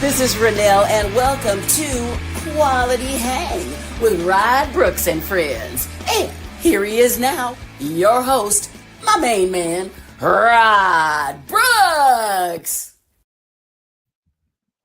This is Renelle, and welcome to Quality Hang with Rod Brooks and friends. And here he is now, your host, my main man, Rod Brooks.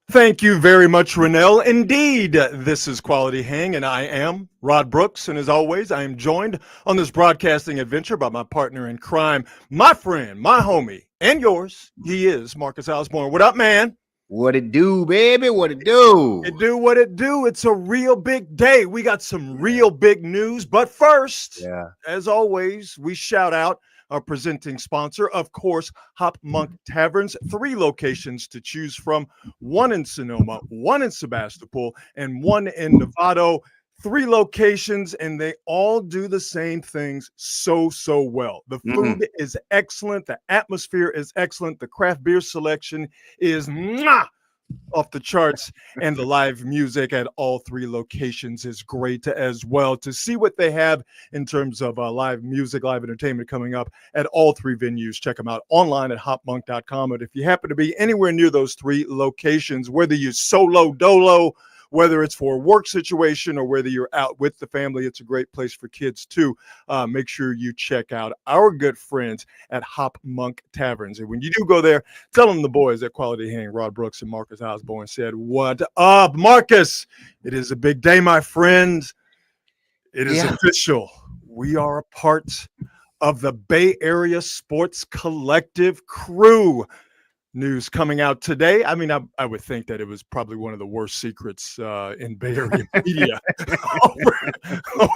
Thank you very much, Renelle. Indeed, this is Quality Hang, and I am Rod Brooks. And as always, I am joined on this broadcasting adventure by my partner in crime, my friend, my homie, and yours. He is Marcus Osborne. What up, man? What it do, baby? What it do? It do what it do. It's a real big day. We got some real big news. But first, as always, we shout out our presenting sponsor, of course, Hop Monk Taverns. 3 locations to choose from, 1 in Sonoma, 1 in Sebastopol, and 1 in Novato. 3 locations, and they all do the same things so well. The food is excellent. The atmosphere is excellent. The craft beer selection is off the charts, and the live music at all 3 locations is great as well. To see what they have in terms of live music, live entertainment coming up at all 3 venues, check them out online at hopmonk.com. And if you happen to be anywhere near those 3 locations, whether you're solo dolo, whether it's for a work situation or whether you're out with the family, it's a great place for kids too. Make sure you check out our good friends at Hop Monk Taverns. And when you do go there, tell them the boys at Quality Hang, Rod Brooks and Marcus Osborne said, "What up, Marcus?" It is a big day, my friends. It is official. We are a part of the Bay Area Sports Collective crew. News coming out today. I mean, I would think that it was probably one of the worst secrets in Bay Area media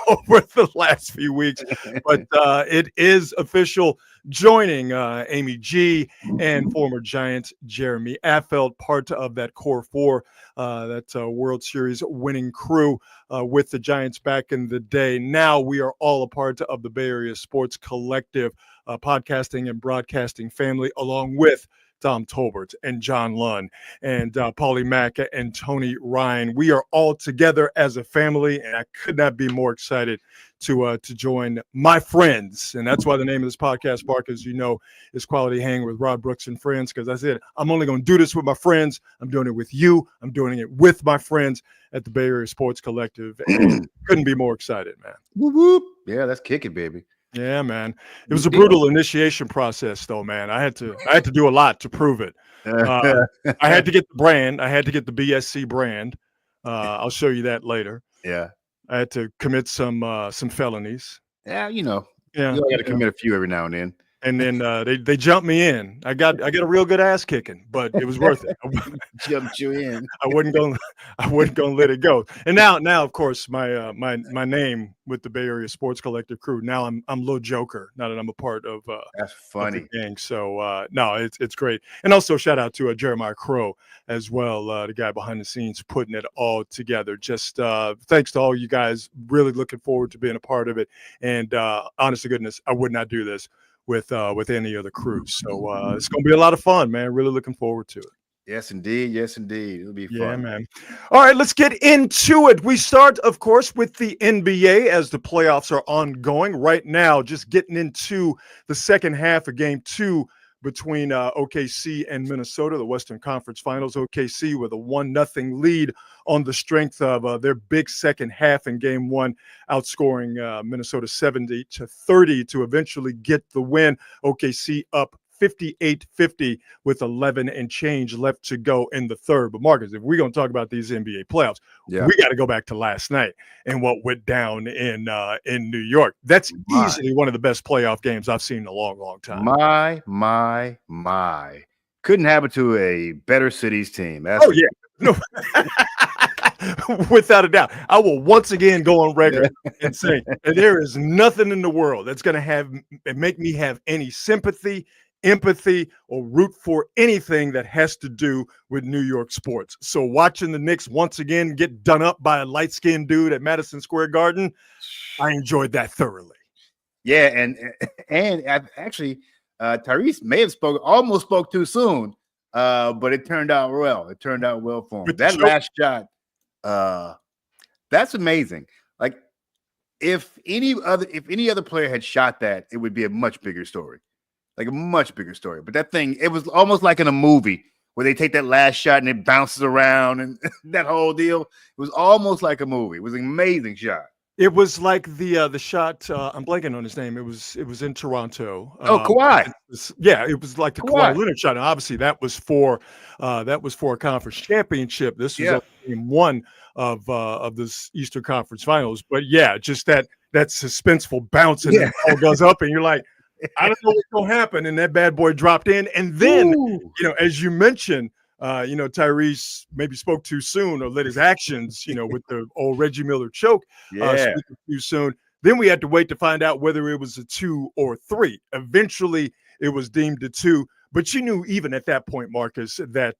over the last few weeks. But it is official. Joining Amy G and former Giant Jeremy Affeldt, part of that Core 4, that World Series winning crew with the Giants back in the day. Now we are all a part of the Bay Area Sports Collective podcasting and broadcasting family, along with Tom Tolbert and John Lunn and Paulie Mack and Tony Ryan. We are all together as a family, and I could not be more excited to join my friends. And that's why the name of this podcast, Mark, as you know, is Quality Hang with Rod Brooks and Friends, because I said I'm only going to do this with my friends. I'm doing it with you. I'm doing it with my friends at the Bay Area Sports Collective. And couldn't be more excited, man. Whoop, whoop. Yeah, let's kick it, baby. Yeah, man. It was a brutal initiation process, though, man. I had to do a lot to prove it. I had to get the brand. I had to get the BSC brand. I'll show you that later. Yeah. I had to commit some felonies. Yeah, you know. Yeah, you got to commit a few every now and then. And then they jumped me in. I got a real good ass kicking, but it was worth it. Jumped you in. I wasn't gonna let it go. And now of course my name with the Bay Area Sports Collective crew. Now I'm Lil Joker. Now that I'm a part of that's funny. Of the gang. So no, it's great. And also shout out to Jeremiah Crow as well, the guy behind the scenes putting it all together. Just thanks to all you guys. Really looking forward to being a part of it. And honest to goodness, I would not do this with any other crews. So it's going to be a lot of fun, man. Really looking forward to it. Yes, indeed. Yes, indeed. It'll be fun. Yeah, man. All right, let's get into it. We start, of course, with the NBA as the playoffs are ongoing right now, just getting into the second half of game 2 between OKC and Minnesota, the Western Conference Finals. OKC with a 1-0 lead on the strength of their big second half in game 1, outscoring Minnesota 70-30 to eventually get the win. OKC up 58-50 with 11 and change left to go in the third. But Marcus, if we're going to talk about these NBA playoffs, we got to go back to last night and what went down in New York. That's easily one of the best playoff games I've seen in a long time. My. Couldn't happen to a better city's team. No. Without a doubt. I will once again go on record and say there is nothing in the world that's going to make me have any sympathy, empathy, or root for anything that has to do with New York sports. So watching the Knicks once again get done up by a light-skinned dude at Madison Square Garden, I enjoyed that thoroughly. Yeah, and actually, Tyrese may have almost spoke too soon, but it turned out well. It turned out well for him. That last shot, that's amazing. Like if any other player had shot that, it would be a much bigger story. Like a much bigger story. But that thing, it was almost like in a movie where they take that last shot and it bounces around and that whole deal. It was almost like a movie. It was an amazing shot. It was like the shot. I'm blanking on his name. It was in Toronto. Kawhi. It was like the Kawhi Leonard shot. And obviously, that was for a conference championship. This was game one of this Eastern Conference Finals. But yeah, just that suspenseful bounce and it all goes up, and you're like, I don't know what's gonna happen. And that bad boy dropped in, and then as you mentioned. Tyrese maybe spoke too soon or let his actions, with the old Reggie Miller choke, speak too soon. Then we had to wait to find out whether it was a 2 or 3. Eventually, it was deemed a 2. But you knew even at that point, Marcus, that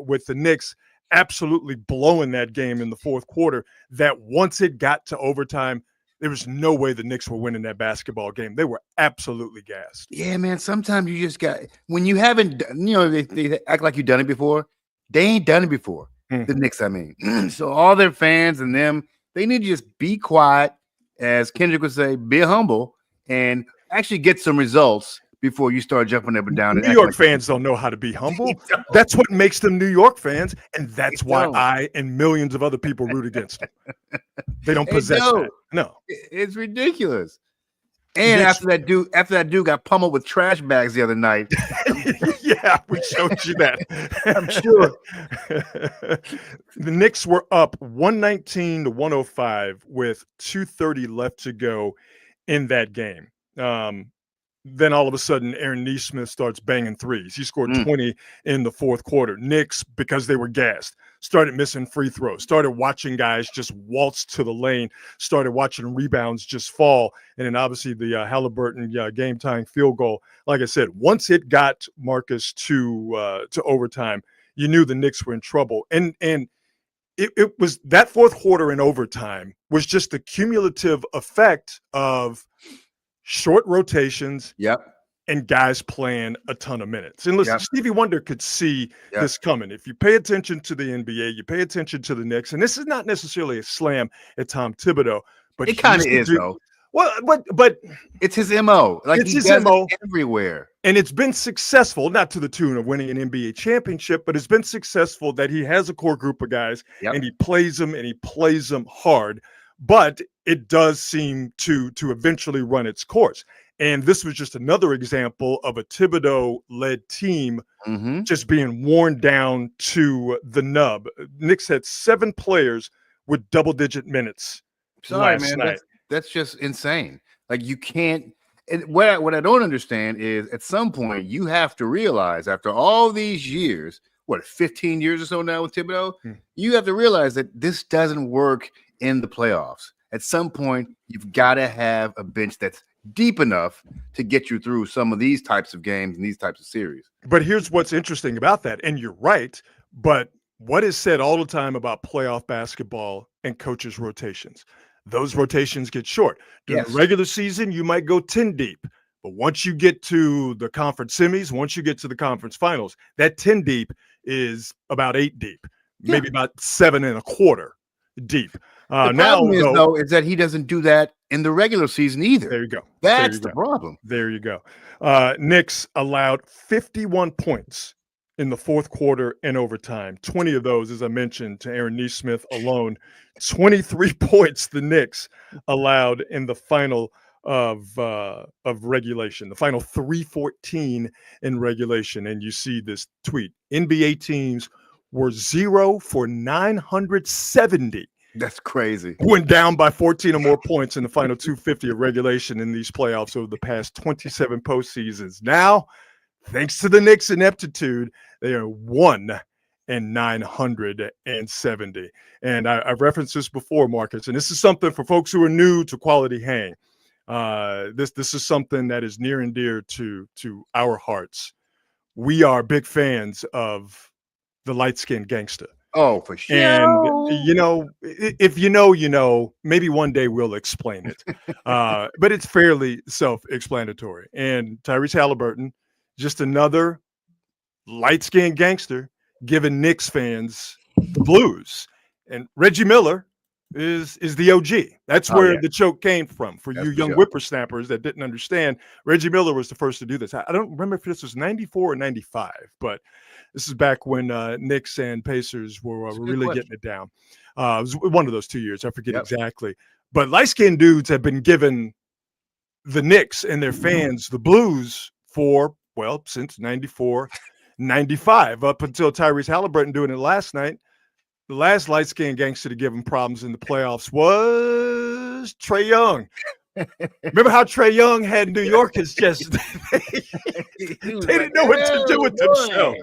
with the Knicks absolutely blowing that game in the fourth quarter, that once it got to overtime, there was no way the Knicks were winning that basketball game. They were absolutely gassed. Yeah, man. Sometimes you just got – when you haven't – they act like you've done it before. They ain't done it before. The Knicks, I mean. So all their fans and them, they need to just be quiet, as Kendrick would say, be humble, and actually get some results before you start jumping up and down. New York fans don't know how to be humble. That's what makes them New York fans, and that's why I and millions of other people root against them. They don't possess that. No, it's ridiculous. And after that dude got pummeled with trash bags the other night. Yeah, we showed you that. I'm sure. The Knicks were up 119-105 with 2:30 left to go in that game. Then all of a sudden, Aaron Nesmith starts banging threes. He scored 20 in the fourth quarter. Knicks, because they were gassed, started missing free throws, started watching guys just waltz to the lane, started watching rebounds just fall. And then obviously the Halliburton game-tying field goal. Like I said, once it got, Marcus, to overtime, you knew the Knicks were in trouble. And it was that fourth quarter in overtime was just the cumulative effect of short rotations, and guys playing a ton of minutes. And listen, Stevie Wonder could see this coming. If you pay attention to the NBA, you pay attention to the Knicks, and this is not necessarily a slam at Tom Thibodeau, but it kind of is, though. Well, but it's his MO. Like it's his MO everywhere, and it's been successful, not to the tune of winning an NBA championship, but it's been successful that he has a core group of guys, and he plays them hard. But it does seem to eventually run its course. And this was just another example of a Thibodeau-led team just being worn down to the nub. Knicks had 7 players with double-digit minutes last night. That's just insane. Like, you can't – what I don't understand is at some point you have to realize after all these years, 15 years or so now with Thibodeau, you have to realize that this doesn't work in the playoffs. At some point, you've got to have a bench that's deep enough to get you through some of these types of games and these types of series. But here's what's interesting about that, and you're right, but what is said all the time about playoff basketball and coaches' rotations? Those rotations get short. During the regular season, you might go 10 deep. But once you get to the conference semis, once you get to the conference finals, that 10 deep is about 8 deep, maybe about 7 1/4 deep. The problem is that he doesn't do that in the regular season either. There you go. That's the problem. There you go. Knicks allowed 51 points in the fourth quarter and overtime. 20 of those, as I mentioned, to Aaron Nesmith alone. 23 points the Knicks allowed in the final of regulation, the final 3:14 in regulation. And you see this tweet: NBA teams were 0 for 970. That's crazy. Went down by 14 or more points in the final 250 of regulation in these playoffs over the past 27 postseasons. Now, thanks to the Knicks' ineptitude, they are 1 and 970. And I've referenced this before, Marcus, and this is something for folks who are new to Quality Hang. This is something that is near and dear to our hearts. We are big fans of the light-skinned gangster. Oh, for sure. And, if you know, maybe one day we'll explain it. But it's fairly self-explanatory. And Tyrese Halliburton, just another light-skinned gangster giving Knicks fans the blues. And Reggie Miller is the OG. That's where the choke came from. For you young whippersnappers that didn't understand, Reggie Miller was the first to do this. I don't remember if this was 94 or 95, but This is back when Knicks and Pacers were really getting it down. It was one of those 2 years. I forget exactly. But light-skinned dudes have been giving the Knicks and their fans the blues for, well, since 94, 95, up until Tyrese Halliburton doing it last night. The last light-skinned gangster to give him problems in the playoffs was Trae Young. Remember how Trae Young had New Yorkers just they didn't know what to do with themselves.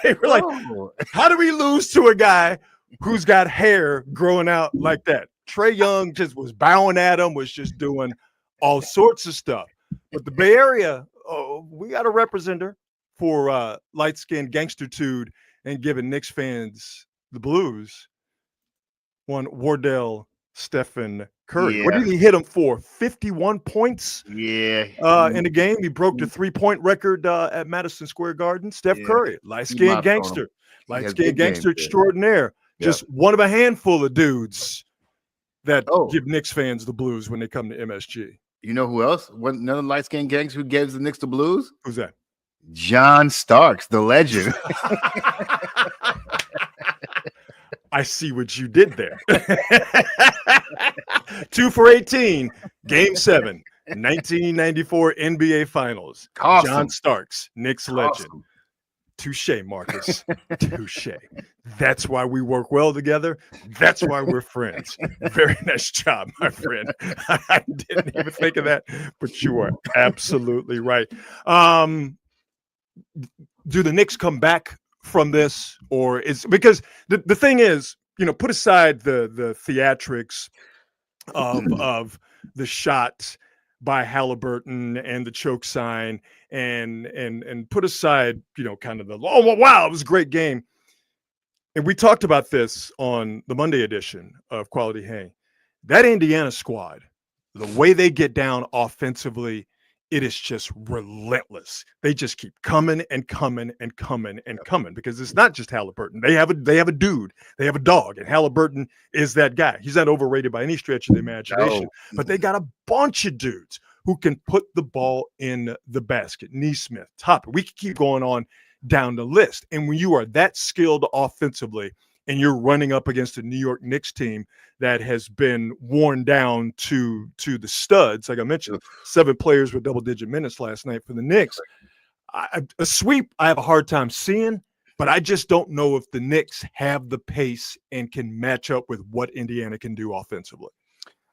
They were like, how do we lose to a guy who's got hair growing out like that? Trae Young just was bowing at him, was just doing all sorts of stuff. But the Bay Area, we got a representative for light-skinned gangstertude and giving Knicks fans the blues. One Wardell Stephen Curry. What did he hit him for? 51 points? In the game. He broke the 3-point record at Madison Square Garden. Steph Curry, light-skinned gangster. Light-skinned gangster extraordinaire. Just one of a handful of dudes that give Knicks fans the blues when they come to MSG. You know who else? Another light-skinned gangster who gives the Knicks the blues? Who's that? John Starks, the legend. I see what you did there. 2 for 18, Game 7, 1994 NBA Finals. Awesome. John Starks, Knicks legend. Touche, Marcus. Touche. That's why we work well together. That's why we're friends. Very nice job, my friend. I didn't even think of that, but you are absolutely right. Do the Knicks come back from this, or is because the thing is, put aside the theatrics of the shot by Halliburton and the choke sign and put aside, kind of the, wow, it was a great game. And we talked about this on the Monday edition of Quality Hang. That Indiana squad, the way they get down offensively, it is just relentless. They just keep coming and coming and coming and coming because it's not just Halliburton. They have a dude, they have a dog, and Halliburton is that guy. He's not overrated by any stretch of the imagination, but they got a bunch of dudes who can put the ball in the basket. Nesmith, Topper. We can keep going on down the list. And when you are that skilled offensively and you're running up against a New York Knicks team that has been worn down to the studs, like I mentioned, 7 players with double-digit minutes last night for the Knicks. A sweep I have a hard time seeing, but I just don't know if the Knicks have the pace and can match up with what Indiana can do offensively.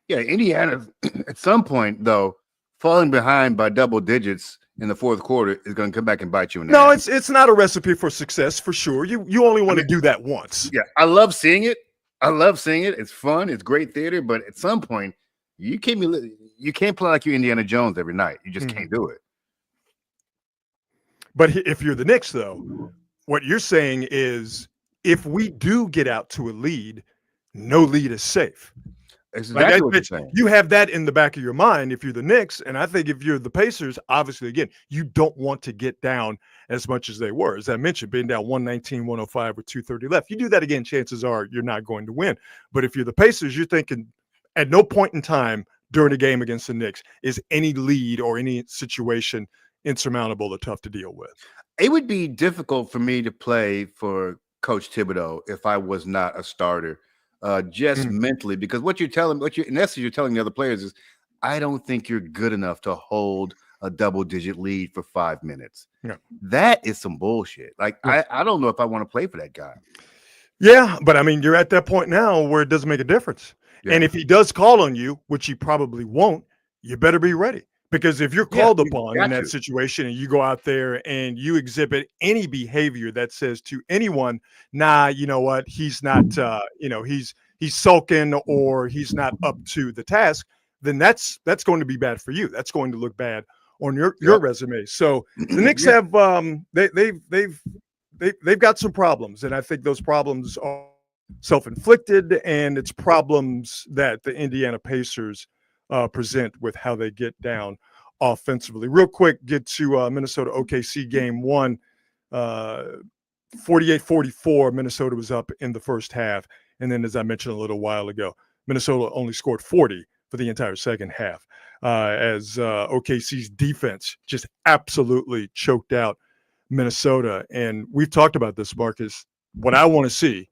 Yeah, Indiana, at some point, though, falling behind by double digits in the fourth quarter is going to come back and bite you in the ass. It's not a recipe for success for sure. You only want to do that once. Yeah, I love seeing it. It's fun. It's great theater. But at some point, you can't play like you're Indiana Jones every night. You just can't do it. But if you're the Knicks, though, what you're saying is if we do get out to a lead, no lead is safe. Exactly what you're saying. You have that in the back of your mind if you're the Knicks, and I think if you're the Pacers, obviously, again, you don't want to get down as much as they were. As I mentioned, being down 119, 105 with 2:30 left. You do that again, chances are you're not going to win. But if you're the Pacers, you're thinking at no point in time during a game against the Knicks is any lead or any situation insurmountable or tough to deal with. It would be difficult for me to play for Coach Thibodeau if I was not a starter. Just mentally, because in essence, you're telling the other players is, I don't think you're good enough to hold a double-digit lead for 5 minutes. Yeah. That is some bullshit. Like, I don't know if I want to play for that guy. Yeah, but I mean, you're at that point now where it doesn't make a difference. Yeah. And if he does call on you, which he probably won't, you better be ready. Because if you're called upon in that situation and you go out there and you exhibit any behavior that says to anyone, nah, you know what, he's not, he's sulking or he's not up to the task, then that's going to be bad for you. That's going to look bad on your resume. So the Knicks have they've got some problems, and I think those problems are self-inflicted, and it's problems that the Indiana Pacers present with how they get down offensively. Real quick, get to Minnesota OKC game 1, 48-44. Minnesota was up in the first half. And then, as I mentioned a little while ago, Minnesota only scored 40 for the entire second half as OKC's defense just absolutely choked out Minnesota. And we've talked about this, Marcus. What I want to see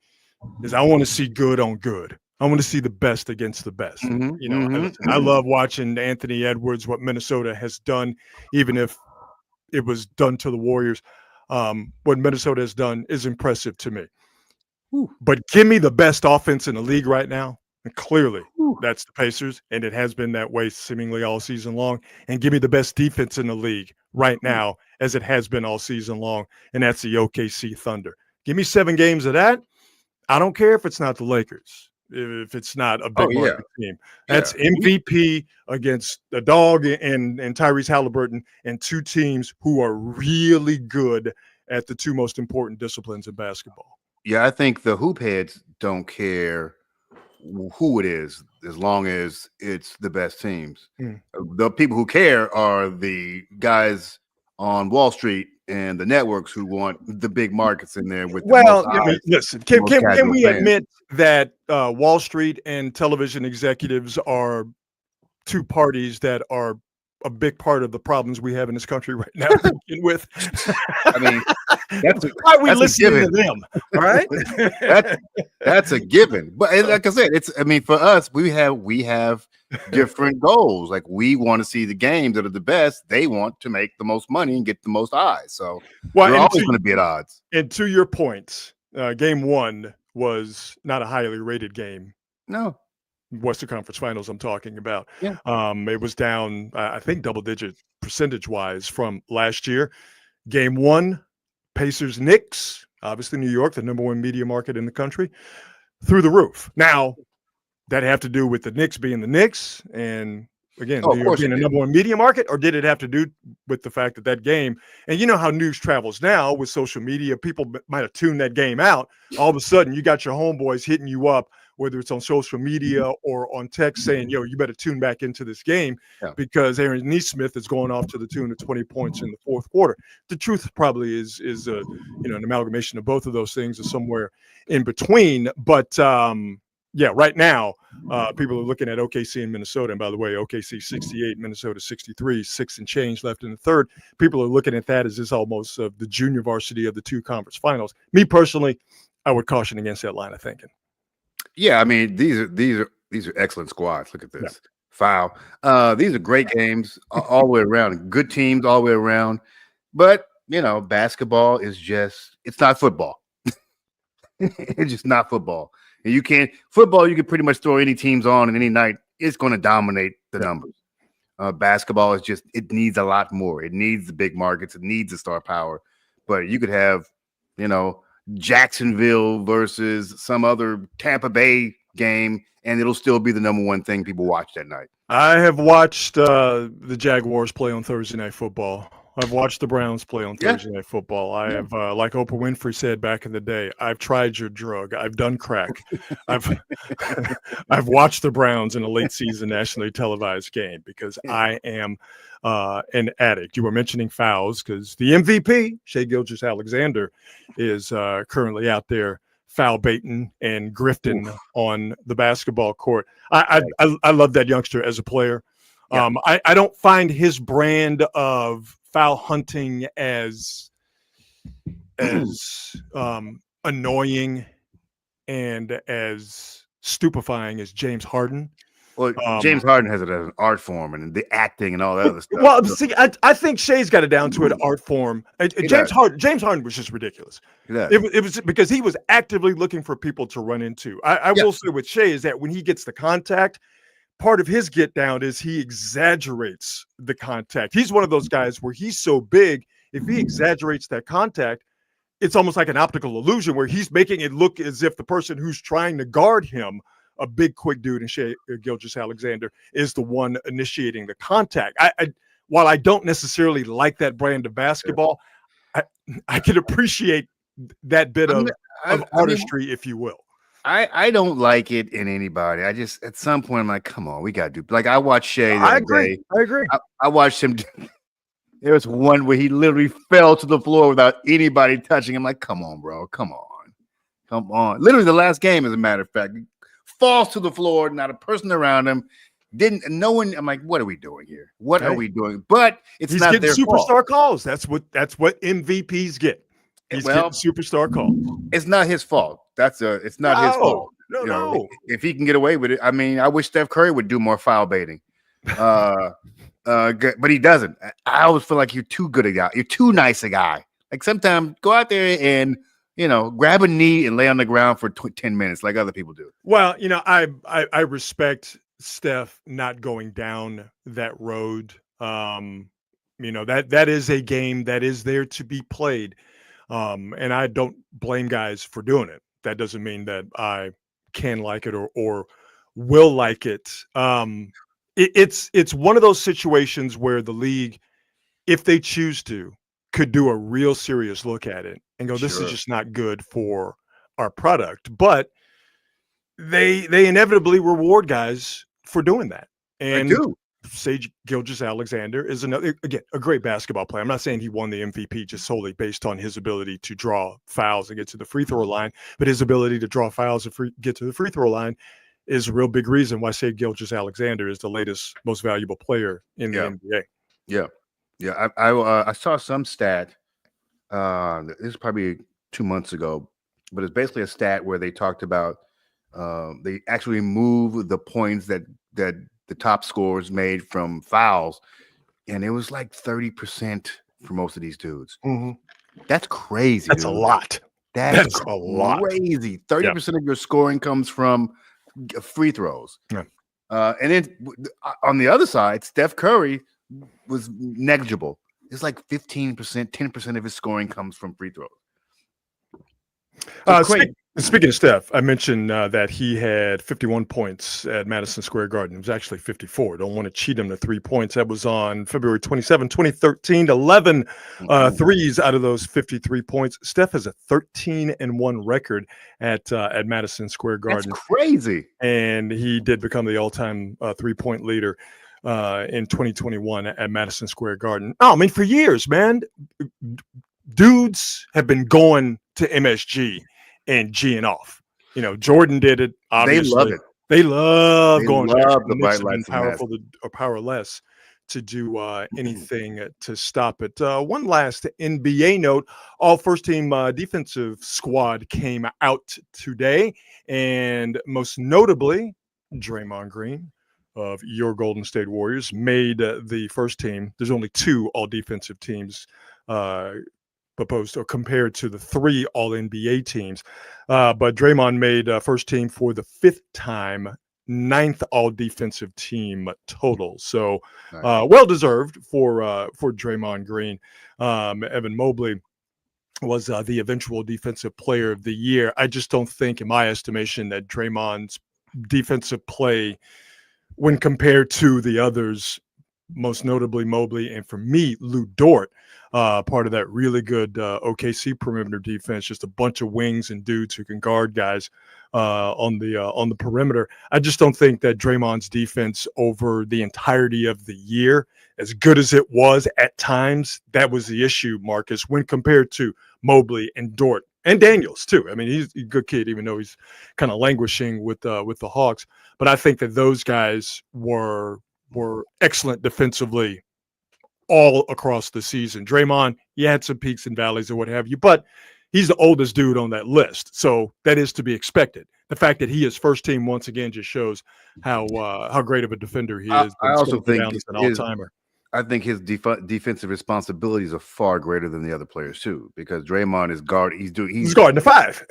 is I want to see good on good. I want to see the best against the best. I love watching Anthony Edwards, what Minnesota has done, even if it was done to the Warriors. What Minnesota has done is impressive to me. But give me the best offense in the league right now. And clearly, that's the Pacers, and it has been that way seemingly all season long. And give me the best defense in the league right now, as it has been all season long, and that's the OKC Thunder. Give me 7 games of that. I don't care if it's not the Lakers, if it's not a big market team. That's MVP against the dog and Tyrese Halliburton, and 2 teams who are really good at the 2 most important disciplines in basketball. Yeah, I think the hoop heads don't care who it is as long as it's the best teams. The people who care are the guys on Wall Street and the networks who want the big markets in there. With listen, can we admit that Wall Street and television executives are 2 parties that are a big part of the problems we have in this country right now to begin with? I mean, that's why we listening to them. All right, that's a given. But like I said, for us, we have different goals. Like, we want to see the games that are the best. They want to make the most money and get the most eyes. So we're always going to be at odds. And to your point, game 1 was not a highly rated game. No. Western Conference Finals I'm talking about. Yeah. It was down, I think, double-digit percentage-wise from last year. Game 1, Pacers-Knicks, obviously New York, the number 1 media market in the country, through the roof. Now, that have to do with the Knicks being the Knicks and, again, New York being the number 1 media market, or did it have to do with the fact that game, and you know how news travels now with social media, people might have tuned that game out. All of a sudden, you got your homeboys hitting you up, whether it's on social media or on text, saying, yo, you better tune back into this game because Aaron Nesmith is going off to the tune of 20 points in the 4th quarter. The truth probably is an amalgamation of both of those things, or somewhere in between. But right now, people are looking at OKC and Minnesota. And by the way, OKC 68, Minnesota 63, 6 and change left in the 3rd. People are looking at that as this almost of the junior varsity of the 2 conference finals. Me personally, I would caution against that line of thinking. Yeah, I mean, these are excellent squads. Look at this. Foul. These are great games all the way around. Good teams all the way around. But, basketball is it's not football. It's just not football. And you can pretty much throw any teams on and any night. It's going to dominate the numbers. Basketball is it needs a lot more. It needs the big markets. It needs the star power. But you could have, Jacksonville versus some other Tampa Bay game, and it'll still be the number 1 thing people watch that night. I have watched the Jaguars play on Thursday Night Football. I've watched the Browns play on Thursday Night Football. I have, like Oprah Winfrey said back in the day, I've tried your drug. I've done crack. I've watched the Browns in a late season nationally televised game because I am an addict. You were mentioning fouls because the MVP, Shai Gilgeous-Alexander, is currently out there foul baiting and grifting on the basketball court. I love that youngster as a player. I don't find his brand of foul hunting as annoying and as stupefying as James Harden. Well, James Harden has it as an art form and the acting and all that other stuff. Well, see, I think Shai's got it down to an art form. James Harden was just ridiculous. It was because he was actively looking for people to run into. I will say with Shai is that when he gets the contact, part of his get down is he exaggerates the contact. He's one of those guys where he's so big, if he exaggerates that contact, it's almost like an optical illusion where he's making it look as if the person who's trying to guard him, a big, quick dude, and Shai Gilgeous-Alexander, is the one initiating the contact. While I don't necessarily like that brand of basketball, I can appreciate that bit of artistry, if you will. I don't like it in anybody. I just, at some point, I'm like, come on, we got to do. Like, I watched Shai. I agree. I watched him. There was one where he literally fell to the floor without anybody touching him. Like, come on, bro. Come on. Literally the last game, as a matter of fact. Falls to the floor, not a person around him. Didn't no one? I'm like, what are we doing here? What are we doing? But he's not getting their superstar fault. calls. That's what MVPs get. He's getting superstar calls. It's not his fault. It's not his fault. No. If he can get away with it, I mean, I wish Steph Curry would do more foul baiting. But he doesn't. I always feel like you're too good a guy. You're too nice a guy. Like sometimes go out there and grab a knee and lay on the ground for 10 minutes like other people do. Well, I respect Steph not going down that road. That is a game that is there to be played. And I don't blame guys for doing it. That doesn't mean that I can like it or will like it. It's one of those situations where the league, if they choose to, could do a real serious look at it and go, this is just not good for our product. But they inevitably reward guys for doing that. And they do. Sage Gilgeous-Alexander is another, again, a great basketball player. I'm not saying he won the MVP just solely based on his ability to draw fouls and get to the free throw line, but his ability to draw fouls and get to the free throw line is a real big reason why Sage Gilgeous-Alexander is the latest most valuable player in the NBA. Yeah. I saw some stat. This is probably 2 months ago, but it's basically a stat where they talked about they actually move the points that the top scorers made from fouls, and it was like 30% for most of these dudes. Mm-hmm. That's crazy. That's dude. a lot. That's a lot. Crazy. 30% of your scoring comes from free throws. Yeah. And then on the other side, Steph Curry was negligible. It's like 15%, 10% of his scoring comes from free throws. Speaking of Steph, I mentioned that he had 51 points at Madison Square Garden. It was actually 54. Don't want to cheat him to 3 points. That was on February 27, 2013. 11 threes out of those 53 points. Steph has a 13-1 record at Madison Square Garden. That's crazy. And he did become the all-time three-point leader in 2021 at Madison Square Garden. Oh, I mean, for years, man, dudes have been going to MSG and G'ing off. Jordan did it. Obviously. They love it. They love going to the bright lights powerful or powerless to do anything to stop it. One last NBA note: all first-team defensive squad came out today, and most notably, Draymond Green of your Golden State Warriors made the first team. There's only 2 all-defensive teams opposed or compared to the 3 all-NBA teams. But Draymond made first team for the 5th time, 9th all-defensive team total. So well-deserved for Draymond Green. Evan Mobley was the eventual defensive player of the year. I just don't think, in my estimation, that Draymond's defensive play, when compared to the others, most notably Mobley, and for me, Lou Dort, part of that really good OKC perimeter defense, just a bunch of wings and dudes who can guard guys on the perimeter. I just don't think that Draymond's defense over the entirety of the year, as good as it was at times, that was the issue, Marcus, when compared to Mobley and Dort and Daniels too. I mean, he's a good kid, even though he's kind of languishing with the Hawks. But I think that those guys were excellent defensively all across the season. Draymond, he had some peaks and valleys or what have you, but he's the oldest dude on that list, so that is to be expected. The fact that he is first team once again just shows how great of a defender he is. I also think he's an all-timer. I think his defensive responsibilities are far greater than the other players too, because Draymond is guard. He's guarding the 5.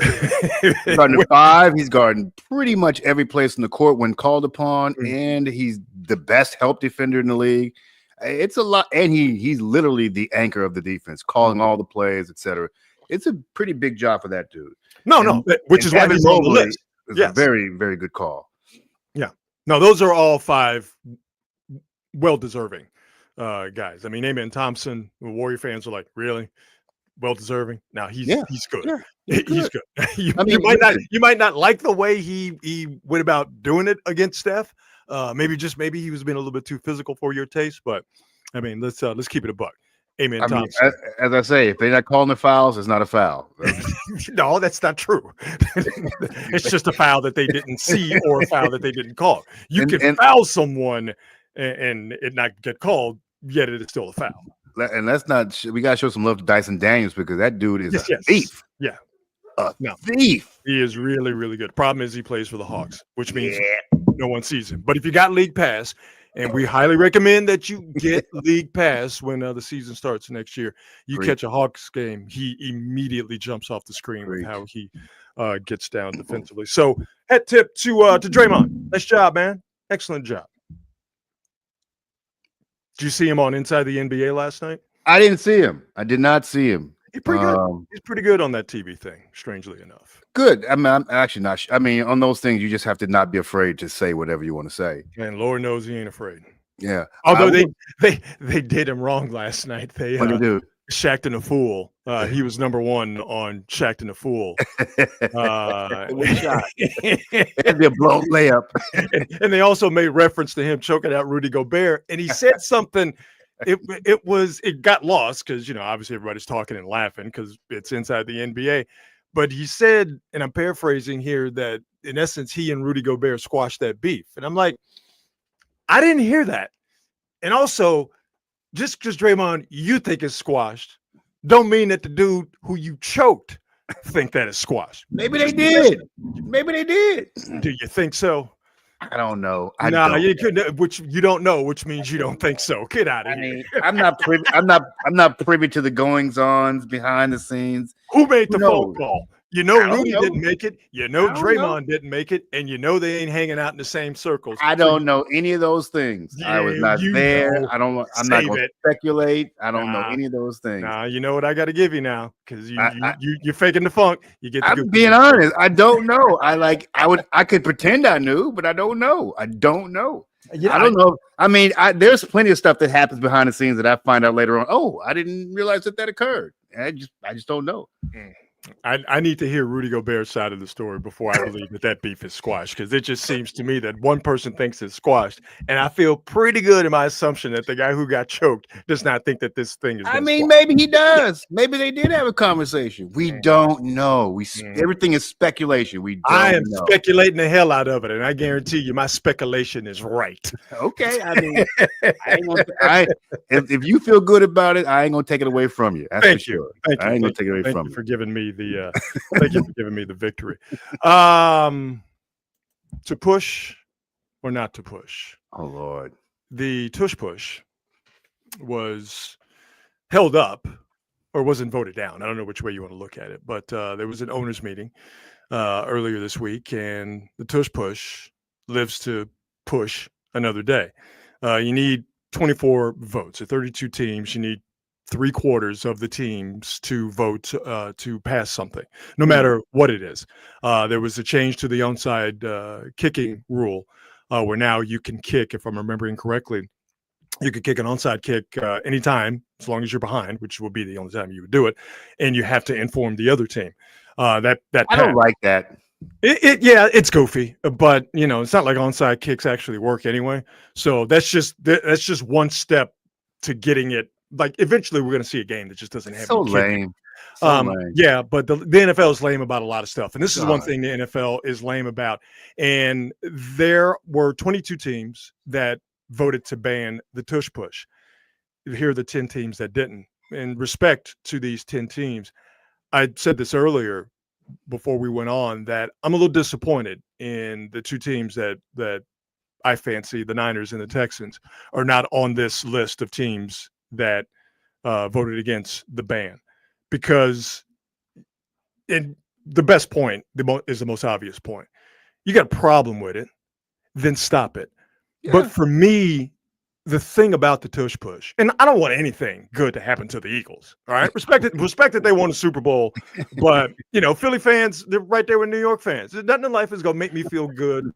He's guarding the 5. He's guarding pretty much every place in the court when called upon, and he's the best help defender in the league. It's a lot, and he's literally the anchor of the defense, calling all the plays, etc. It's a pretty big job for that dude. Which is why he's on the list. It's a very, very good call. Yeah. No, those are all 5 well-deserving guys. I mean, Amen Thompson, Warrior fans are like, really? Well-deserving? Now he's good. Yeah, he's good. you might not like the way he went about doing it against Steph. Maybe he was being a little bit too physical for your taste, but I mean, let's keep it a buck. Amen. I mean, as I say, if they're not calling the fouls, it's not a foul. No, that's not true. It's just a foul that they didn't see or a foul that they didn't call. You can foul someone and it not get called, yet it is still a foul. And let's not. We gotta show some love to Dyson Daniels because that dude is a thief. Yeah, thief. He is really, really good. Problem is he plays for the Hawks, which means no one sees him. But if you got League Pass, and we highly recommend that you get League Pass when the season starts next year, you catch a Hawks game, he immediately jumps off the screen with how he gets down defensively. So head tip to Draymond. Nice job, man. Excellent job. Did you see him on Inside the NBA last night? I didn't see him. I did not see him. He's pretty good. He's pretty good on that TV thing, strangely enough. Good. I mean, I'm actually not. I mean, on those things, you just have to not be afraid to say whatever you want to say. And Lord knows he ain't afraid. Yeah. Although they did him wrong last night. They do? Shaqtin' a Fool. He was number one on Shaqtin' a Fool. It'd be a blown layup. And they also made reference to him choking out Rudy Gobert. And he said something. It got lost because, obviously everybody's talking and laughing because it's inside the NBA. But he said, and I'm paraphrasing here, that in essence, he and Rudy Gobert squashed that beef. And I'm like, I didn't hear that. And also, just because Draymond, you think it's squashed, don't mean that the dude who you choked think that it's squashed. Maybe they did. Maybe they did. Do you think so? I don't know. You couldn't. Which you don't know, which means you don't think so. Get out of here. I'm not privy. I'm not privy to the goings-ons behind the scenes. Who made the phone call? Rudy didn't make it. Draymond didn't make it, and they ain't hanging out in the same circles. I don't know any of those things. Yeah, I was not there. I don't. I'm not going to speculate. I don't know any of those things. You know what I got to give you now because you're faking the funk. You get. I'm being honest. I don't know. I could pretend I knew, but I don't know. I don't know. I don't know. I mean, there's plenty of stuff that happens behind the scenes that I find out later on. Oh, I didn't realize that occurred. I just don't know. I need to hear Rudy Gobert's side of the story before I believe that beef is squashed, because it just seems to me that one person thinks it's squashed, and I feel pretty good in my assumption that the guy who got choked does not think that this thing is. Maybe he does. Maybe they did have a conversation. We don't know. Everything is speculation. I am speculating the hell out of it, and I guarantee you, my speculation is right. Okay, if you feel good about it, I ain't gonna take it away from you. That's Thank for you. Sure. Thank you. I ain't gonna take it away from you. Thank you for giving me the victory. To push or not to push? Oh Lord. The tush push was held up or wasn't voted down. I don't know which way you want to look at it, but there was an owners meeting earlier this week, and the tush push lives to push another day. You need 24 votes. At 32 teams, you need 3/4 of the teams to vote to pass something, no matter what it is. There was a change to the onside kicking rule, where now you can kick, if I'm remembering correctly, you could kick an onside kick anytime, as long as you're behind, which will be the only time you would do it, and you have to inform the other team. That I don't like that. It's goofy, but it's not like onside kicks actually work anyway. So that's just one step to getting it. Like, eventually we're going to see a game that just doesn't have so lame. Yeah, but the NFL is lame about a lot of stuff, and this is one thing the NFL is lame about. And there were 22 teams that voted to ban the tush push. Here are the 10 teams that didn't. In respect to these 10 teams, I said this earlier before we went on, that I'm a little disappointed in the two teams that I fancy, the Niners and the Texans, are not on this list of teams that voted against the ban, because the best point is the most obvious point. You got a problem with it, then stop it. Yeah. But for me, the thing about the tush push, and I don't want anything good to happen to the Eagles. All right, respect that they won the Super Bowl, but Philly fans, they're right there with New York fans. Nothing in life is gonna make me feel good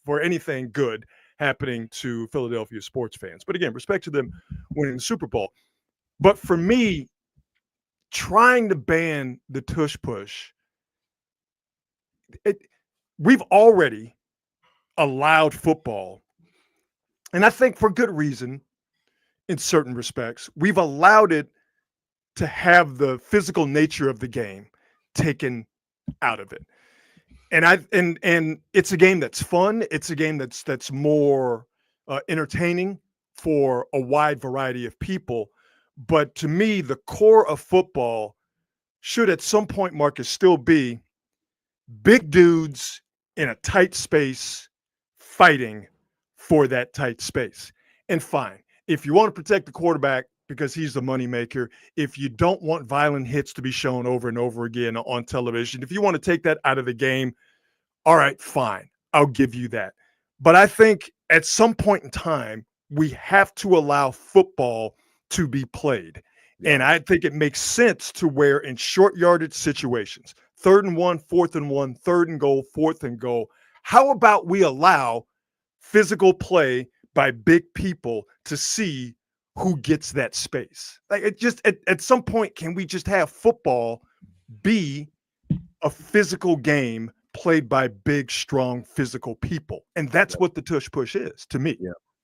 for anything good happening to Philadelphia sports fans. But again, respect to them winning the Super Bowl. But for me, trying to ban the tush push, we've already allowed football, and I think for good reason in certain respects. We've allowed it to have the physical nature of the game taken out of it. And it's a game that's fun. It's a game that's more entertaining for a wide variety of people. But to me, the core of football should at some point, Marcus, still be big dudes in a tight space fighting for that tight space. And fine, if you want to protect the quarterback because he's the moneymaker, if you don't want violent hits to be shown over and over again on television, if you want to take that out of the game, all right, fine, I'll give you that. But I think at some point in time, we have to allow football to be played. And I think it makes sense to where in short yardage situations, 3rd and 1, 4th and 1, 3rd and goal, 4th and goal, how about we allow physical play by big people to see who gets that space? Like, it just at some point, can we just have football be a physical game played by big, strong, physical people? And that's what the tush push is to me.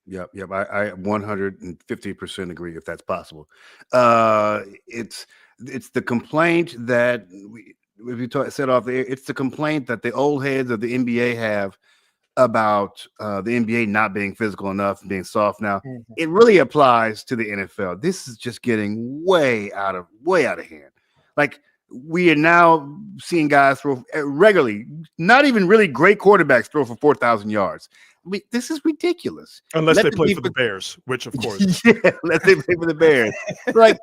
Yep. I 150% agree if that's possible. It's the complaint that set off there. It's the complaint that the old heads of the NBA have about the NBA not being physical enough and being soft now. Mm-hmm. It really applies to the NFL. This is just getting way out of hand. Like, we are now seeing guys throw regularly, not even really great quarterbacks throw for 4,000 yards. This is ridiculous. Unless they play for the Bears, which of course. Unless they play for the Bears. Like,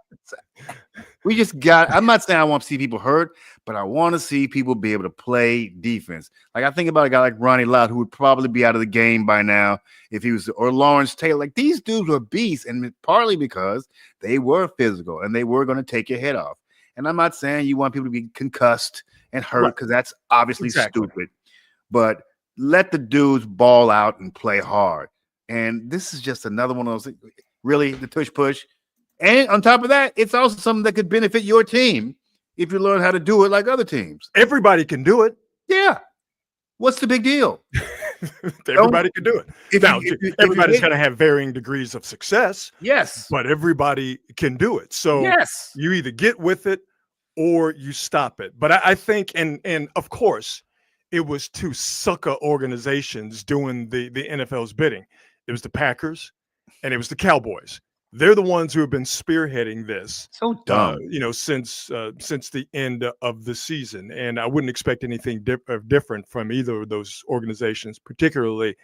we just I'm not saying I want to see people hurt, but I want to see people be able to play defense. Like, I think about a guy like Ronnie Lott, who would probably be out of the game by now if he was, or Lawrence Taylor. Like, these dudes were beasts, and partly because they were physical and they were going to take your head off. And I'm not saying you want people to be concussed and hurt, because that's obviously stupid. But let the dudes ball out and play hard. And this is just another one of those things. Really, the tush push. And on top of that, it's also something that could benefit your team if you learn how to do it like other teams. Everybody can do it. Yeah. What's the big deal? Everybody can do it. Everybody's going to have varying degrees of success. Yes. But everybody can do it. So yes, you either get with it or you stop it. But I think, and of course, it was two sucker organizations doing the NFL's bidding. It was the Packers and it was the Cowboys. They're the ones who have been spearheading this. So dumb. Since the end of the season. And I wouldn't expect anything different from either of those organizations, particularly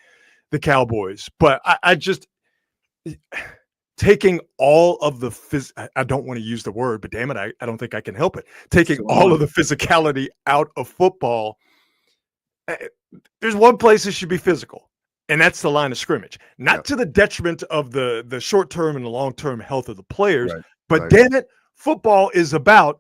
the Cowboys. But I just taking all of the I don't want to use the word, but damn it, I don't think I can help it. Taking all of the physicality out of football. There's one place it should be physical, and that's the line of scrimmage. Not to the detriment of the short-term and the long-term health of the players, but damn it, football is about,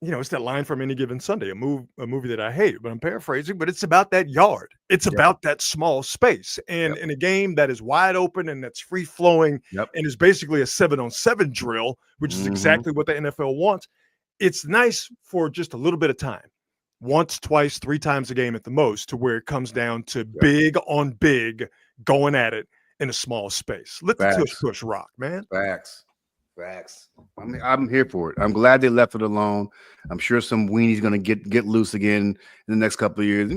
it's that line from Any Given Sunday, a movie that I hate, but I'm paraphrasing, but it's about that yard. It's about that small space. And in a game that is wide open and that's free-flowing and is basically a 7-on-7 drill, which is exactly what the NFL wants, it's nice for just a little bit of time. Once, twice, 3 times a game at the most, to where it comes down to big on big going at it in a small space. Let the tush push rock, man. Facts. I'm here for it. I'm glad they left it alone. I'm sure some weenie's going to get loose again in the next couple of years.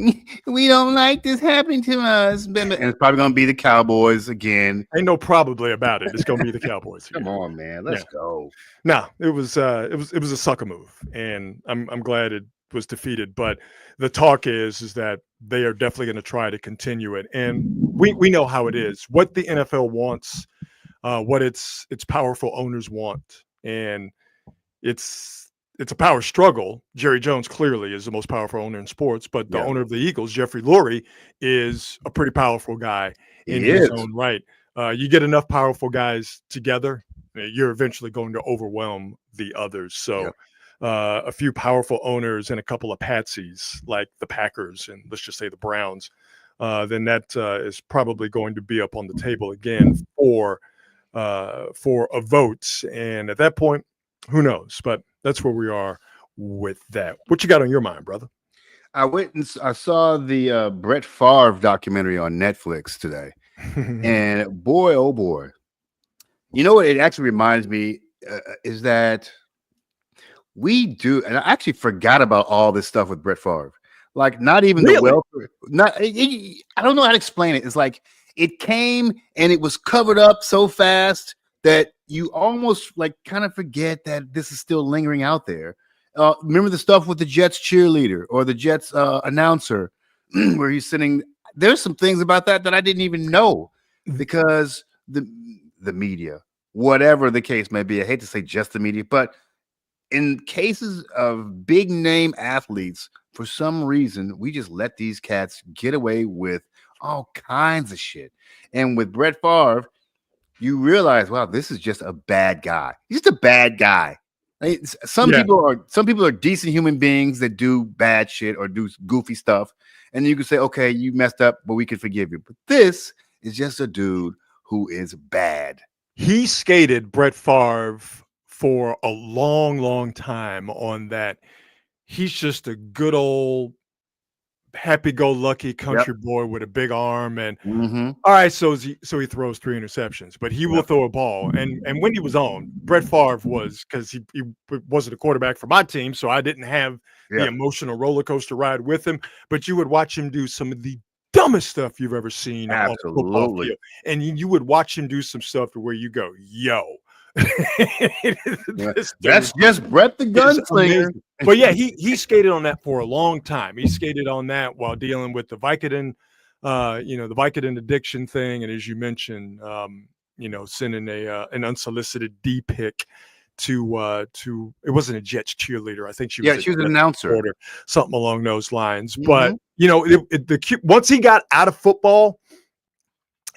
We don't like this happening to us. And it's probably going to be the Cowboys again. Ain't no probably about it. It's going to be the Cowboys. Come on, man. Let's go. No, it was a sucker move, and I'm glad it was defeated. But the talk is that they are definitely going to try to continue it, and we know how it is. What the NFL wants, what its powerful owners want, and it's a power struggle. Jerry Jones clearly is the most powerful owner in sports, but the owner of the Eagles, Jeffrey Lurie, is a pretty powerful guy in his own right. You get enough powerful guys together, you're eventually going to overwhelm the others. So a few powerful owners and a couple of patsies like the Packers and let's just say the Browns, then that is probably going to be up on the table again for a vote. And at that point, who knows? But that's where we are with that. What you got on your mind, brother? I saw the Brett Favre documentary on Netflix today. And boy, oh boy. You know what it actually reminds me is that we do, and I actually forgot about all this stuff with Brett Favre. Like, not even Really? the welfare. I don't know how to explain it. It's like it came and it was covered up so fast that you almost like kind of forget that this is still lingering out there. Remember the stuff with the Jets cheerleader or the Jets announcer, where he's sitting. There's some things about that I didn't even know because the media, whatever the case may be, I hate to say just the media, but in cases of big name athletes, for some reason, we just let these cats get away with all kinds of shit. And with Brett Favre, you realize, wow, this is just a bad guy. He's just a bad guy. Like, some people are decent human beings that do bad shit or do goofy stuff. And you can say, okay, you messed up, but we can forgive you. But this is just a dude who is bad. He skated Brett Favre for a long, long time on that. He's just a good old happy-go-lucky country boy with a big arm. And all right, so he throws 3 interceptions, but he will throw a ball. And when he was on, Brett Favre was, because he wasn't a quarterback for my team, so I didn't have the emotional roller coaster ride with him. But you would watch him do some of the dumbest stuff you've ever seen on a football field, and you would watch him do some stuff to where you go, yo. That's just Brett the Gunslinger. But yeah, he skated on that for a long time. He skated on that while dealing with the Vicodin, the Vicodin addiction thing, and as you mentioned, sending an unsolicited D pic to it wasn't a Jets cheerleader. I think she was an announcer, reporter, something along those lines. But once he got out of football,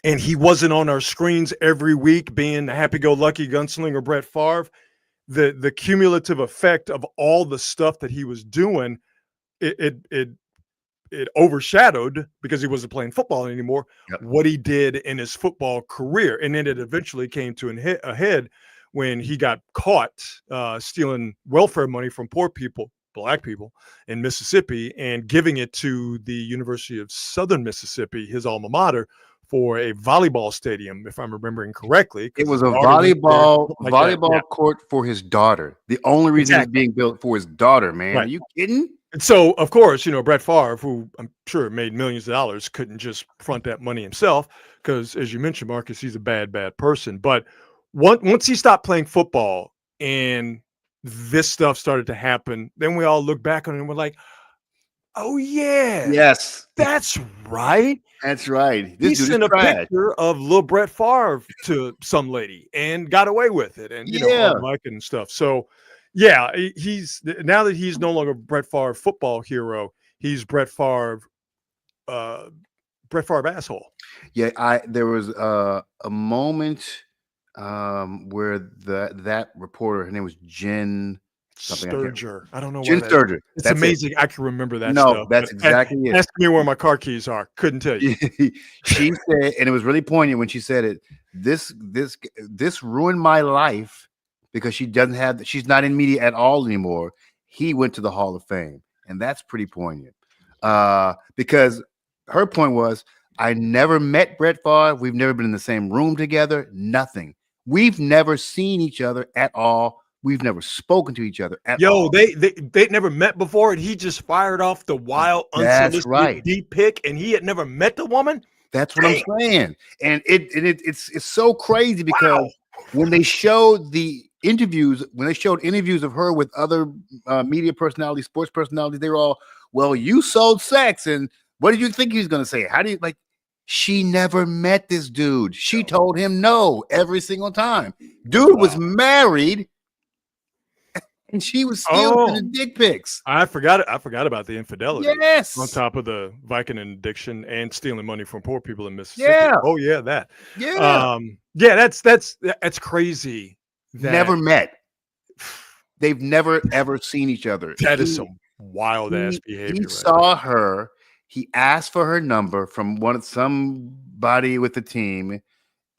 and he wasn't on our screens every week being the happy-go-lucky gunslinger Brett Favre, the cumulative effect of all the stuff that he was doing, it overshadowed, because he wasn't playing football anymore, what he did in his football career. And then it eventually came to a head when he got caught stealing welfare money from poor people, Black people in Mississippi, and giving it to the University of Southern Mississippi, his alma mater, for a volleyball stadium, if I'm remembering correctly. It was a volleyball court for his daughter. The only reason it's being built for his daughter, man. Right. Are you kidding? And so, of course, Brett Favre, who I'm sure made millions of dollars, couldn't just front that money himself, because, as you mentioned, Marcus, he's a bad person. But once he stopped playing football and this stuff started to happen, then we all look back on it and we're like, oh, yeah. Yes. That's right. That's right. He sent a picture of little Brett Favre to some lady and got away with it, and liking and stuff. So, yeah, he's now that he's no longer Brett Favre football hero, he's Brett Favre asshole. Yeah, there was a moment where that reporter, her name was Jen Sturger. I don't know. Jen Sturger. It's amazing. I can remember that. No, that's exactly it. Ask me where my car keys are. Couldn't tell you. She said, and it was really poignant when she said it. This ruined my life, because she's not in media at all anymore. He went to the Hall of Fame, and that's pretty poignant. Because her point was, I never met Brett Favre. We've never been in the same room together. Nothing. We've never seen each other at all. We've never spoken to each other at all. They never met before, and he just fired off the wild, unsolicited D pic, and he had never met the woman. That's what I'm saying. And it's so crazy, because when they showed interviews of her with other media personalities, sports personalities, they were all, well, you sold sex, and what did you think he was going to say? How do you like? She never met this dude. She told him no every single time. Dude was married. And she was still in the dick pics. I forgot about the infidelity. Yes. On top of the Vicodin addiction and stealing money from poor people in Mississippi. Yeah. Oh yeah, that. Yeah. That's crazy. Never met. They've never ever seen each other. That is some wild ass behavior. He saw her. He asked for her number from somebody with the team,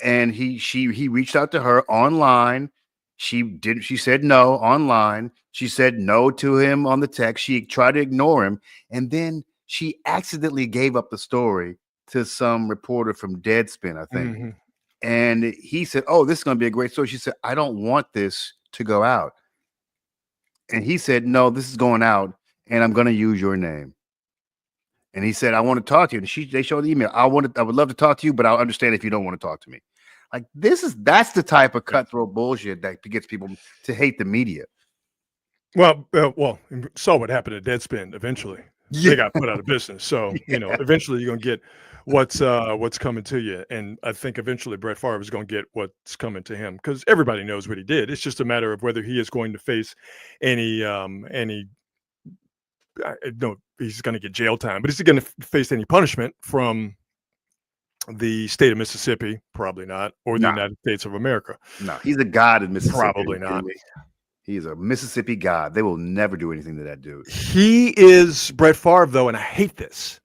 and he reached out to her online. She said no online. She said no to him on the text. She tried to ignore him. And then she accidentally gave up the story to some reporter from Deadspin, I think. Mm-hmm. And he said, oh, this is going to be a great story. She said, I don't want this to go out. And he said, no, this is going out, and I'm going to use your name. And he said, I want to talk to you. And they showed the email. I would love to talk to you, but I'll understand if you don't want to talk to me. Like, that's the type of cutthroat bullshit that gets people to hate the media. Well, saw what happened at Deadspin eventually. Yeah. They got put out of business. So, eventually you're going to get what's coming to you. And I think eventually Brett Favre is going to get what's coming to him, because everybody knows what he did. It's just a matter of whether he is going to face any no, he's going to get jail time, but is he going to face any punishment from the state of Mississippi? Probably not. Or the United States of America? No, he's a god in Mississippi. Probably not. He's a Mississippi god. They will never do anything to that dude. He is Brett Favre, though, and I hate this.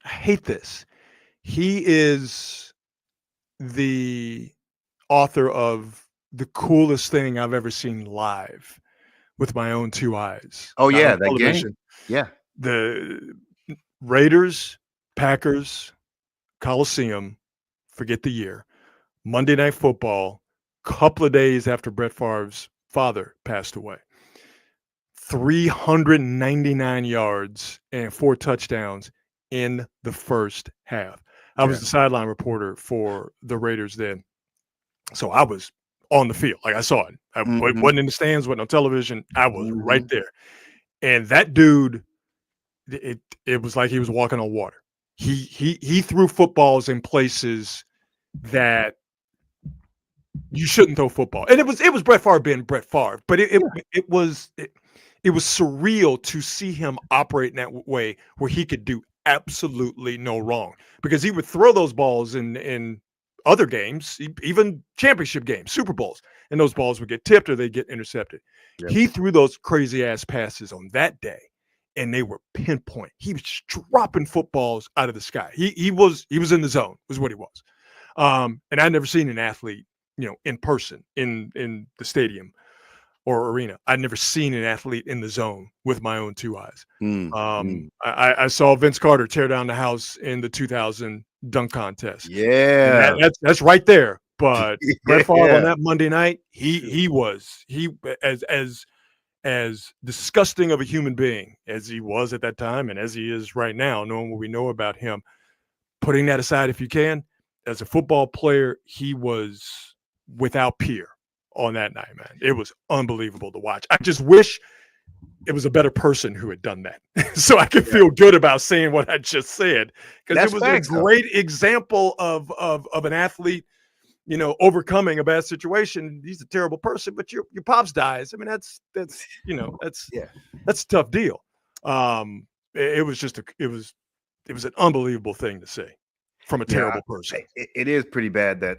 He is the author of the coolest thing I've ever seen live with my own two eyes. Oh, yeah, that game. Yeah. The Raiders, Packers, Coliseum, forget the year, Monday Night Football, couple of days after Brett Favre's father passed away. 399 yards and 4 touchdowns in the first half. I was the sideline reporter for the Raiders then. So I was on the field. Like, I saw it. I wasn't in the stands, wasn't on television. I was right there. And that dude, it was like he was walking on water. He threw footballs in places that you shouldn't throw football. And it was Brett Favre being Brett Favre, but it was surreal to see him operate in that way where he could do absolutely no wrong, because he would throw those balls in other games, even championship games, Super Bowls, and those balls would get tipped or they'd get intercepted. Yep. He threw those crazy ass passes on that day, and they were pinpoint. He was just dropping footballs out of the sky. He was in the zone, was what he was. And I'd never seen an athlete, in person in the stadium or arena. I'd never seen an athlete in the zone with my own two eyes. I saw Vince Carter tear down the house in the 2000 dunk contest. Yeah, that's right there. But Brett Favre on that Monday night, he was as disgusting of a human being as he was at that time and as he is right now, knowing what we know about him. Putting that aside, if you can, as a football player, he was without peer on that night, man. It was unbelievable to watch. I just wish it was a better person who had done that, so I could feel good about saying what I just said, because it was a great example of an athlete, overcoming a bad situation. He's a terrible person, but your pops dies. I mean, that's a tough deal. It was an unbelievable thing to say from a terrible person. It is pretty bad that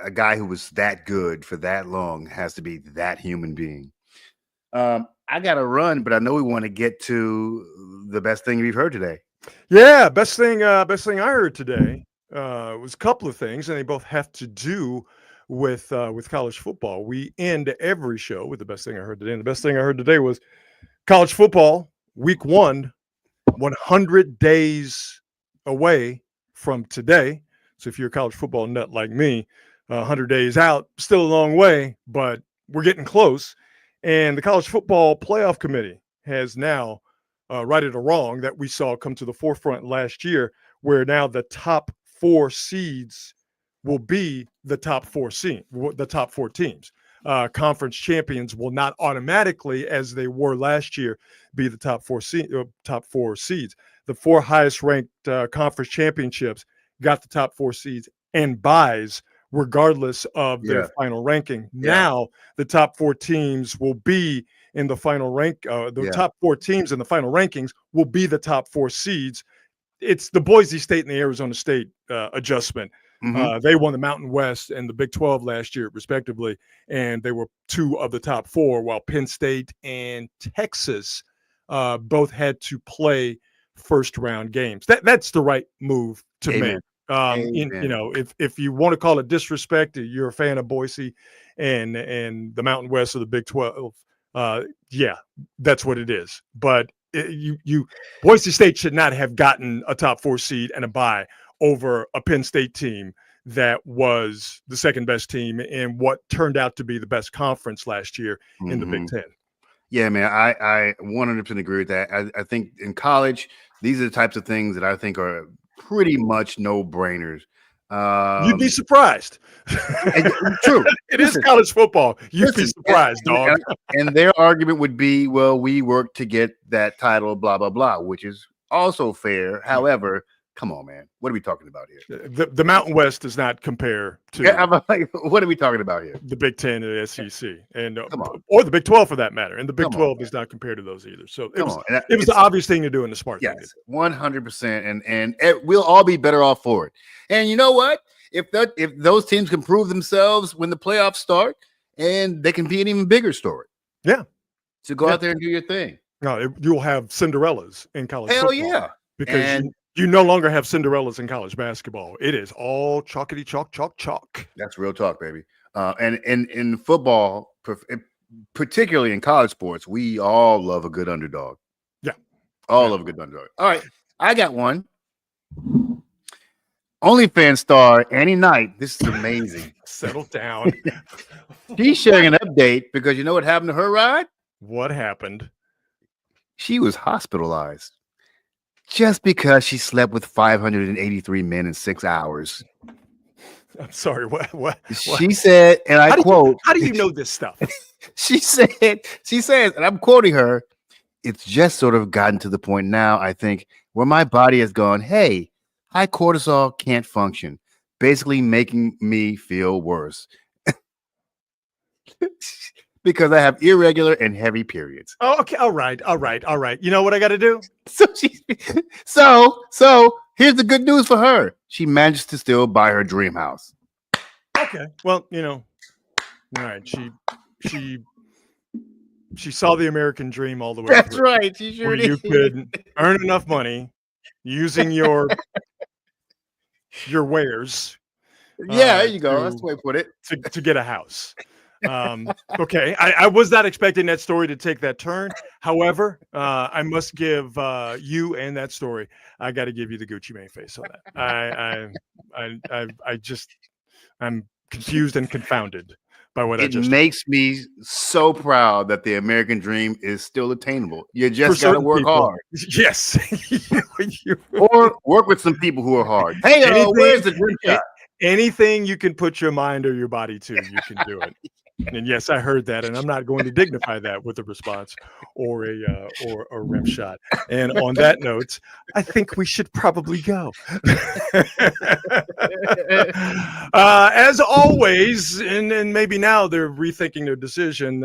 a guy who was that good for that long has to be that human being. I got to run, but I know we want to get to the best thing we've heard today. Yeah, best thing I heard today was a couple of things, and they both have to do with college football. We end every show with the best thing I heard today, and the best thing I heard today was college football week 1, 100 days away from today. So if you're a college football nut like me, 100 days out, still a long way, but we're getting close. And the College Football Playoff Committee has now righted a wrong that we saw come to the forefront last year, where now the top 4 seeds will be the top 4 teams. Conference champions will not automatically, as they were last year, be the top 4 seeds. The 4 highest ranked conference championships got the top 4 seeds and buys, regardless of their final ranking. Now the top 4 teams will be in the final rank. Top 4 teams in the final rankings will be the top 4 seeds. It's the Boise State and the Arizona State adjustment. They won the Mountain West and the Big 12 last year, respectively, and they were 2 of the top 4, while Penn State and Texas both had to play first-round games. That's the right move to make. If you want to call it disrespect, you're a fan of Boise and the Mountain West of the Big 12. That's what it is. But Boise State should not have gotten a top 4 seed and a bye over a Penn State team that was the second best team in what turned out to be the best conference last year in the Big Ten. Yeah, man, I 100% agree with that. I think in college, these are the types of things that I think are pretty much no-brainers. You'd be surprised. True. It is college football. You'd be surprised, dog. And their argument would be, well, we worked to get that title, blah, blah, blah, which is also fair. However, come on, man. What are we talking about here? The Mountain West does not compare to what are we talking about here? The Big Ten and the SEC, and or the Big 12 for that matter. And the Big 12 is not compared to those either. So it was the obvious thing to do and the smart thing to do. 100%. And we'll all be better off for it. And you know what? If those teams can prove themselves when the playoffs start, and they can be an even bigger story. Yeah. So go out there and do your thing. No, you'll have Cinderellas in college football. Hell yeah. Because you no longer have Cinderellas in college basketball. It is all chalkity chalk, chalk, chalk. That's real talk, baby. And in football, particularly in college sports, we all love a good underdog. Yeah. All love a good underdog. All right. I got one. OnlyFans star Annie Knight. This is amazing. Settle down. She's sharing an update because you know what happened to her, Rod? What happened? She was hospitalized just because she slept with 583 men in 6 hours. I'm sorry. What? She said, and I quote, how do you know this stuff? She says, and I'm quoting her, it's just sort of gotten to the point now, I think, where my body has gone, hey, high cortisol can't function, basically making me feel worse. Because I have irregular and heavy periods. Oh, okay. All right. You know what I got to do? So here's the good news for her. She managed to still buy her dream house. Okay. Well, all right. She saw the American dream all the way. That's through, right. She sure did. You could earn enough money using your wares. Yeah, there you go. That's the way to put it. To get a house. Okay. I was not expecting that story to take that turn. However, I must give you and that story. I got to give you the Gucci Mane face on that. I'm confused and confounded by what I just. It makes me so proud that the American dream is still attainable. You just got to work hard. Yes. Or work with some people who are hard. Hey, where's the dream shot? Anything you can put your mind or your body to, you can do it. And yes, I heard that, and I'm not going to dignify that with a response or a rim shot. And on that note, I think we should probably go. As always, and maybe now they're rethinking their decision.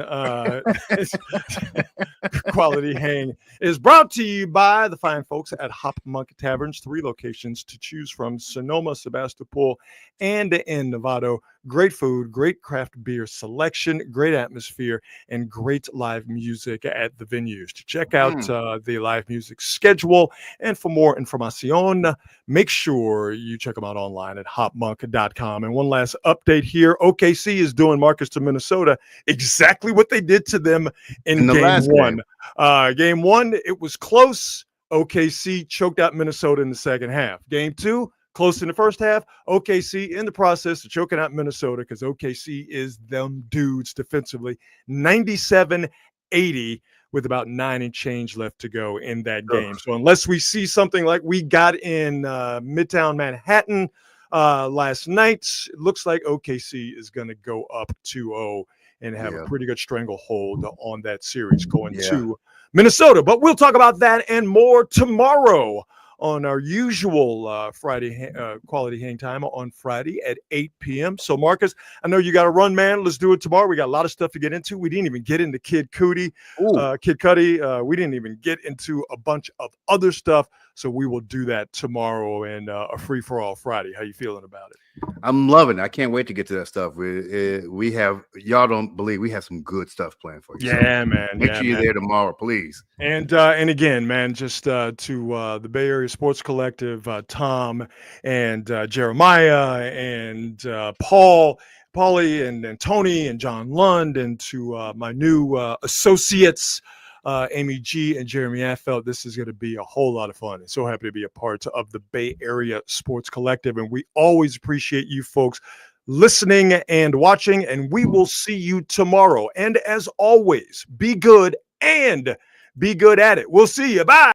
Quality Hang is brought to you by the fine folks at Hop Monk Taverns. 3 locations to choose from: Sonoma, Sebastopol, and in Novato. Great food, great craft beer selection, great atmosphere, and great live music at the venues. To check out the live music schedule and for more information, make sure you check them out online at hopmonk.com. And one last update here. OKC is doing Marcus to Minnesota exactly what they did to them in game 1. Game 1, it was close. OKC choked out Minnesota in the second half. Game 2, close in the first half. OKC in the process of choking out Minnesota because OKC is them dudes defensively. 97-80 with about 9 and change left to go in that game. So unless we see something like we got in Midtown Manhattan last night, it looks like OKC is going to go up 2-0 and have a pretty good stranglehold on that series going to Minnesota. But we'll talk about that and more tomorrow on our usual Friday quality hang time on Friday at 8 p.m. So, Marcus, I know you got to run, man. Let's do it tomorrow. We got a lot of stuff to get into. We didn't even get into Kid Cudi. We didn't even get into a bunch of other stuff. So we will do that tomorrow and a free-for-all Friday. How you feeling about it? I'm loving it. I can't wait to get to that stuff. We have, y'all don't believe, we have some good stuff planned for you. Yeah, so man. Make sure you're there tomorrow, please. And again, man, just to the Bay Area Sports Collective, Tom and Jeremiah and Paulie and Tony and John Lund, and to my new associates, Amy G and Jeremy Affelt. This is going to be a whole lot of fun. I'm so happy to be a part of the Bay Area Sports Collective, and we always appreciate you folks listening and watching, and we will see you tomorrow. And as always, be good and be good at it. We'll see you. Bye.